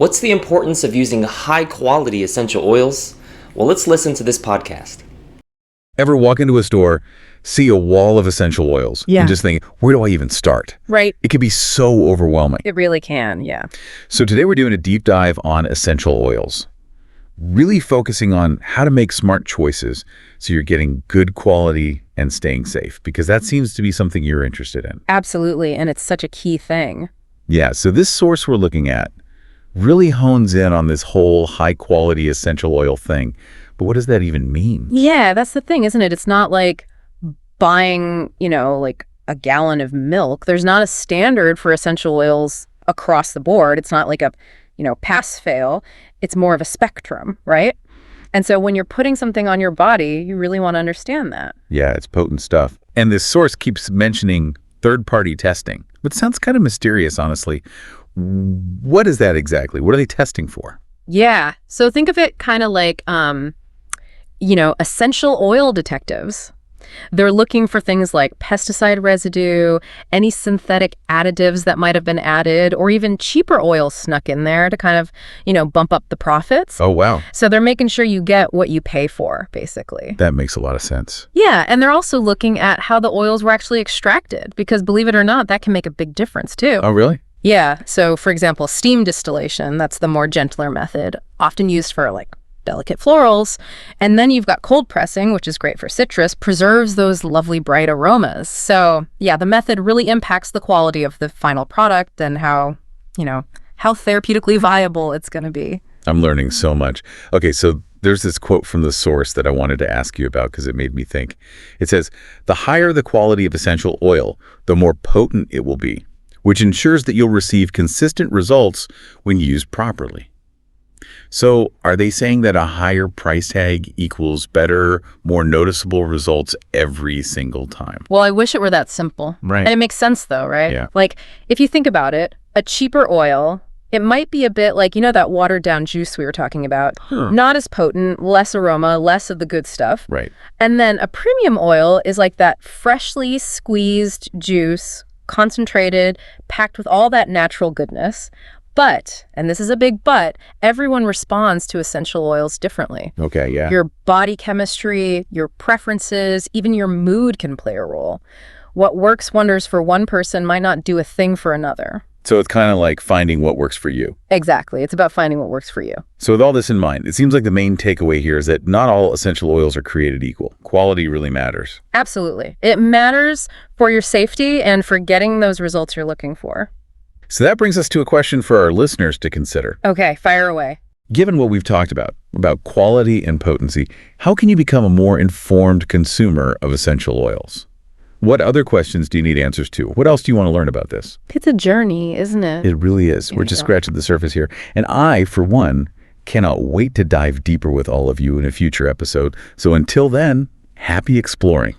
What's the importance of using high-quality essential oils? Well, let's listen to this podcast. Ever walk into a store, see a wall of essential oils, Yeah. and just think, where do I even start? Right. It can be so overwhelming. It really can, yeah. So today we're doing a deep dive on essential oils, really focusing on how to make smart choices so you're getting good quality and staying safe, because that seems to be something you're interested in. Absolutely, and it's such a key thing. Yeah, so this source we're looking at really hones in on this whole high-quality essential oil thing. But what does that even mean? Yeah, that's the thing, isn't it? It's not like buying, like a gallon of milk. There's not a standard for essential oils across the board. It's not like a, pass-fail. It's more of a spectrum, right? And so when you're putting something on your body, you really want to understand that. Yeah, it's potent stuff. And this source keeps mentioning third-party testing, but sounds kind of mysterious, honestly. What is that exactly? What are they testing for? Yeah. So think of it kind of like, essential oil detectives. They're looking for things like pesticide residue, any synthetic additives that might have been added, or even cheaper oils snuck in there to kind of, bump up the profits. Oh, wow. So they're making sure you get what you pay for, basically. That makes a lot of sense. Yeah, and they're also looking at how the oils were actually extracted, because believe it or not, that can make a big difference too. Oh, really? Yeah, so for example, steam distillation, that's the more gentler method, often used for delicate florals. And then you've got cold pressing, which is great for citrus, preserves those lovely bright aromas. So yeah, the method really impacts the quality of the final product and how therapeutically viable it's going to be. I'm learning so much. Okay, so there's this quote from the source that I wanted to ask you about because it made me think. It says, "The higher the quality of essential oil, the more potent it will be, which ensures that you'll receive consistent results when used properly." So are they saying that a higher price tag equals better, more noticeable results every single time? Well, I wish it were that simple. Right. And it makes sense though, right? Yeah. If you think about it, a cheaper oil, it might be a bit like, that watered down juice we were talking about. Not as potent, less aroma, less of the good stuff. Right. And then a premium oil is like that freshly squeezed juice, concentrated, packed with all that natural goodness. But, and this is a big but, everyone responds to essential oils differently. Okay, yeah. Your body chemistry, your preferences, even your mood can play a role. What works wonders for one person might not do a thing for another. So it's kind of like finding what works for you. Exactly. It's about finding what works for you. So with all this in mind, it seems like the main takeaway here is that not all essential oils are created equal. Quality really matters. Absolutely. It matters for your safety and for getting those results you're looking for. So that brings us to a question for our listeners to consider. Okay, fire away. Given what we've talked about quality and potency, how can you become a more informed consumer of essential oils? What other questions do you need answers to? What else do you want to learn about this? It's a journey, isn't it? It really is. We're just scratching the surface here. And I, for one, cannot wait to dive deeper with all of you in a future episode. So until then, happy exploring.